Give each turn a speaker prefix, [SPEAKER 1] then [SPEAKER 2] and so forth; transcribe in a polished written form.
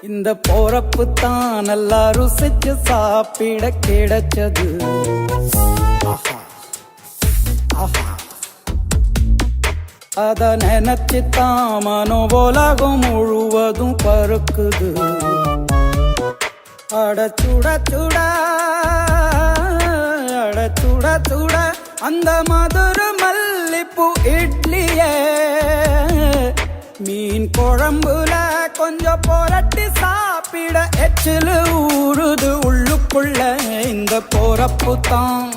[SPEAKER 1] இந்த போறப்பு தான் நல்லா ருசிச்சு சாப்பிட கிடைச்சது. ஆஹா ஆஹா, அத நினைச்சுத்தான் மனோ உலகம் முழுவதும் பருக்குது. அட சுட சுட அட சுட சுட அந்த மதுர மல்லிப்பூ இட்லியே மீன் குழம்புல கொஞ்சம் புரட்டி சாப்பிட எச்சிலு ஊறுது உள்ளுக்குள்ள. இந்த போறப்பு தான்